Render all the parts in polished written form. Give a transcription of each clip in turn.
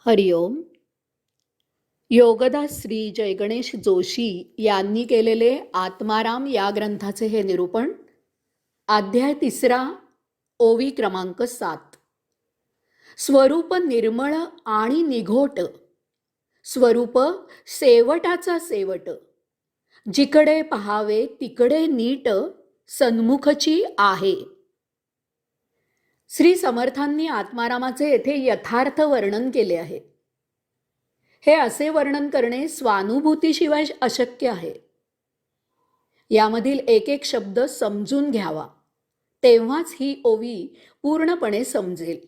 हरिओम. योगदास श्री जयगणेश जोशी यांनी केलेले आत्माराम या ग्रंथाचे हे निरूपण. अध्याय 3, ओवी क्रमांक 7. स्वरूप निर्मळ आणि निघोट, स्वरूप सेवटाचा सेवट, जिकडे पहावे तिकडे नीट, सन्मुखची आहे. श्री समर्थांनी आत्मारामाचे येथे यथार्थ वर्णन केले आहे. हे असे वर्णन करणे स्वानुभूतीशिवाय अशक्य आहे. यामधील एक एक शब्द समजून घ्यावा, तेव्हाच ही ओवी पूर्णपणे समजेल.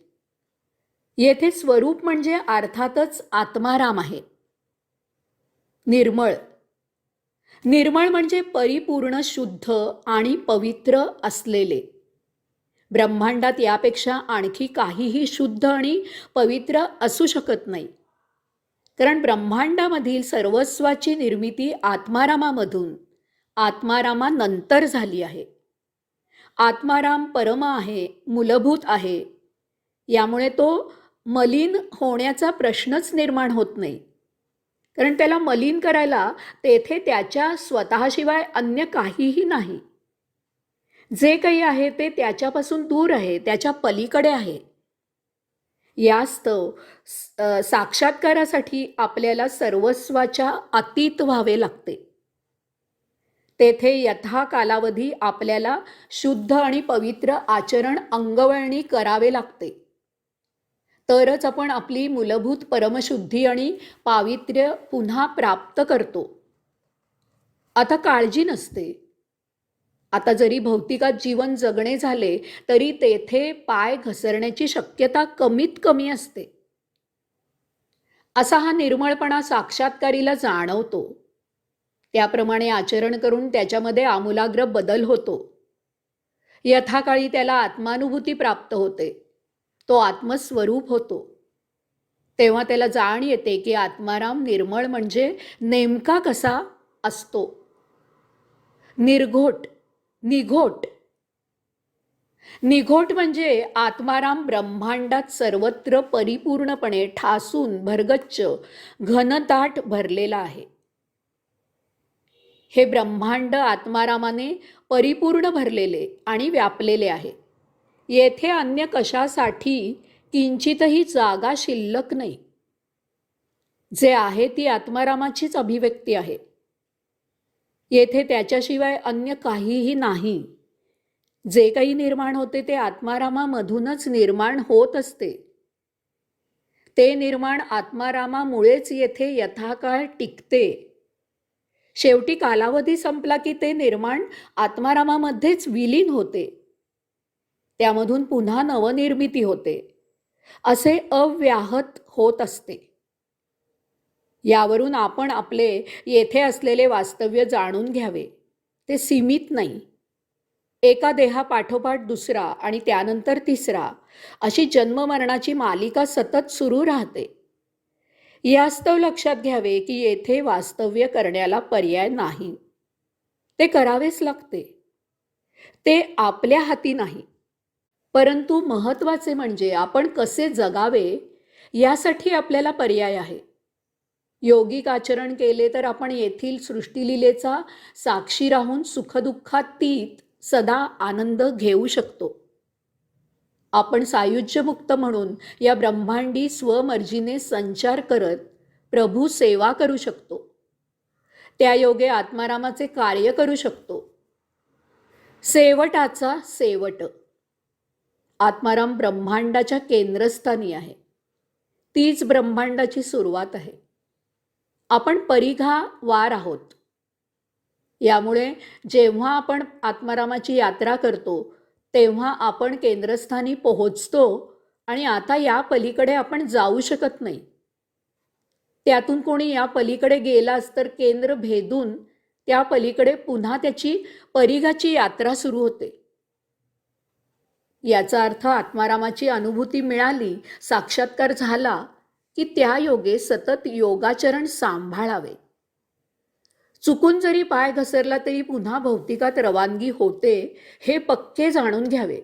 येथे स्वरूप म्हणजे अर्थातच आत्माराम आहे. निर्मळ, निर्मळ म्हणजे परिपूर्ण शुद्ध आणि पवित्र असलेले. ब्रह्मांडात यापेक्षा आणखी काहीही शुद्ध आणि पवित्र असू शकत नाही, कारण ब्रह्मांडामधील सर्वस्वाची निर्मिती आत्मारामामधून आत्मारामानंतर झाली आहे. आत्माराम परम आहे, मूलभूत आहे. यामुळे तो मलिन होण्याचा प्रश्नच निर्माण होत नाही, कारण त्याला मलिन करायला तेथे त्याच्या स्वतःशिवाय अन्य काहीही नाही. जे काही आहे ते त्याच्यापासून दूर आहे, त्याच्या पलीकडे आहे. यास्तव साक्षात्कारासाठी आपल्याला सर्वस्वाच्या अतीत व्हावे लागते. तेथे यथा कालावधी आपल्याला शुद्ध आणि पवित्र आचरण अंगवळणी करावे लागते. तरच आपण आपली मूलभूत परमशुद्धी आणि पावित्र्य पुन्हा प्राप्त करतो. आता काळजी नसते. आता जरी भौतिकात जीवन जगणे झाले तरी तेथे पाय घसरण्याची शक्यता कमीत कमी असते. असा हा निर्मळपणा साक्षात्कारीला जाणवतो. त्याप्रमाणे आचरण करून त्याच्यामध्ये आमूलाग्र बदल होतो. यथाकाळी त्याला आत्मानुभूती प्राप्त होते. तो आत्मस्वरूप होतो. तेव्हा त्याला जाण येते की आत्माराम निर्मळ म्हणजे नेमका कसा असतो. निर्घोट, निघोट. निघोट म्हणजे आत्माराम ब्रह्मांडात सर्वत्र परिपूर्णपणे ठासून भरगच्च घनदाट भरलेला आहे. हे ब्रह्मांड आत्मारामाने परिपूर्ण भरलेले आणि व्यापलेले आहे. येथे अन्य कशासाठी किंचितही जागा शिल्लक नाही. जे आहे ती आत्मारामाचीच अभिव्यक्ती आहे. येथे त्याच्याशिवाय अन्य काहीही नाही. जे काही निर्माण होते ते आत्मारामामधूनच निर्माण होत असते. ते निर्माण आत्मारामामुळेच येथे यथाकाळ टिकते. शेवटी कालावधी संपला की ते निर्माण आत्मारामामध्येच विलीन होते. त्यामधून पुन्हा नवनिर्मिती होते. असे अव्याहत होत असते. यावरून आपण आपले येथे असलेले वास्तव्य जाणून घ्यावे. ते सीमित नाही. एका देहापाठोपाठ दुसरा आणि त्यानंतर तिसरा अशी जन्ममरणाची मालिका सतत सुरू राहते. यास्तव लक्षात घ्यावे की येथे वास्तव्य करण्याला पर्याय नाही. ते करावेच लागते. ते आपल्या हाती नाही. परंतु महत्त्वाचे म्हणजे आपण कसे जगावे यासाठी आपल्याला पर्याय आहे. योगिक आचरण केले तर आपण येथील सृष्टीलीलेचा साक्षी राहून सुखदुःखातीत सदा आनंद घेऊ शकतो. आपण सायुज्यमुक्त म्हणून या ब्रह्मांडी स्वमर्जीने संचार करत प्रभू सेवा करू शकतो. त्या योगे आत्मारामाचे कार्य करू शकतो. सेवटाचा सेवट. आत्माराम ब्रह्मांडाच्या केंद्रस्थानी आहे. तीच ब्रह्मांडाची सुरुवात आहे. आपण परिघा वार आहोत. यामुळे जेव्हा आपण आत्मारामाची यात्रा करतो तेव्हा आपण केंद्रस्थानी पोहोचतो आणि आता या पलीकडे आपण जाऊ शकत नाही. त्यातून कोणी या पलीकडे गेलास तर केंद्र भेदून त्या पलीकडे पुन्हा त्याची परिघाची यात्रा सुरू होते. याचा अर्थ आत्मारामाची अनुभूती मिळाली, साक्षात्कार झाला की त्या योगे सतत योगाचरण सांभाळावे. चुकून जरी पाय घसरला तरी पुन्हा भौतिकात रवानगी होते हे पक्के जाणून घ्यावे.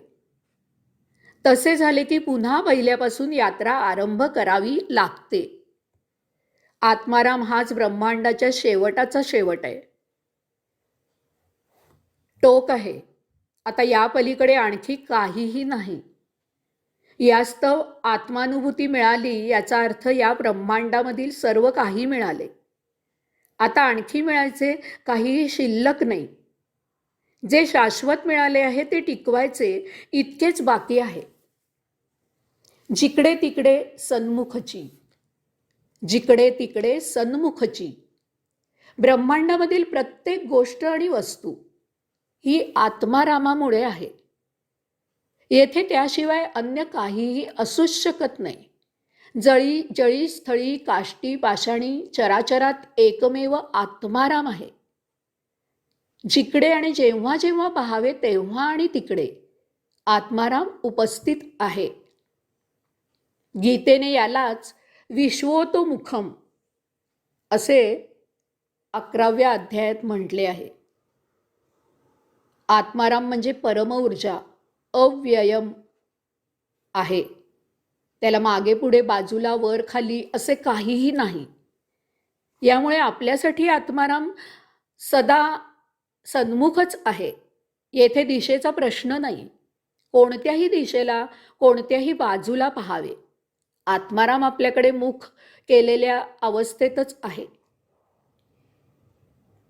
तसे झाले की पुन्हा पहिल्यापासून यात्रा आरंभ करावी लागते. आत्माराम हाच ब्रह्मांडाच्या शेवटाचा शेवट आहे, टोक आहे. आता या पलीकडे आणखी काहीही नाही. यास्तव आत्मानुभूती मिळाली याचा अर्थ या ब्रह्मांडामधील सर्व काही मिळाले. आता आणखी मिळायचे काहीही शिल्लक नाही. जे शाश्वत मिळाले आहे ते टिकवायचे इतकेच बाकी आहे. जिकडे तिकडे सन्मुखची, जिकडे तिकडे सन्मुखची. ब्रह्मांडामधील प्रत्येक गोष्ट आणि वस्तू ही आत्मारामामुळे आहे. येथे त्याशिवाय अन्य काहीही असूच शकत नाही. जळी जळी स्थळी काष्टी पाषाणी चराचरात एकमेव आत्माराम आहे. जिकडे आणि जेव्हा जेव्हा पाहावे तेव्हा आणि तिकडे आत्माराम उपस्थित आहे. गीतेने यालाच विश्वोतोमुखम असे 11व्या अध्यायात म्हटले आहे. आत्माराम म्हणजे परम ऊर्जा, अव्ययम आहे. त्याला मागे पुढे बाजूला वर खाली असे काहीही नाही. यामुळे आपल्यासाठी आत्माराम सदा सन्मुखच आहे. येथे दिशेचा प्रश्न नाही. कोणत्याही दिशेला कोणत्याही बाजूला पाहावे, आत्माराम आपल्याकडे मुख केलेल्या अवस्थेतच आहे.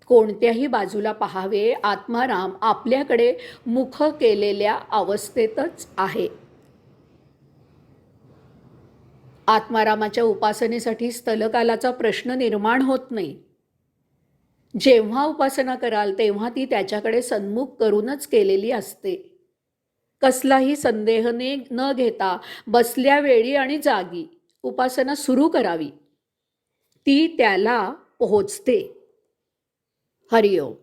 कोणत्याही बाजूला पाहावे, आत्माराम आपल्याकडे मुख केलेल्या अवस्थेतच आहे. आत्मारामाच्या उपासनेसाठी स्थलकालाचा प्रश्न निर्माण होत नाही. जेव्हा उपासना कराल तेव्हा ती त्याच्याकडे सन्मुख करूनच केलेली असते. कसलाही संदेह न घेता बसल्या वेळी आणि जागी उपासना सुरू करावी. ती त्याला पोहोचते. हरिओम.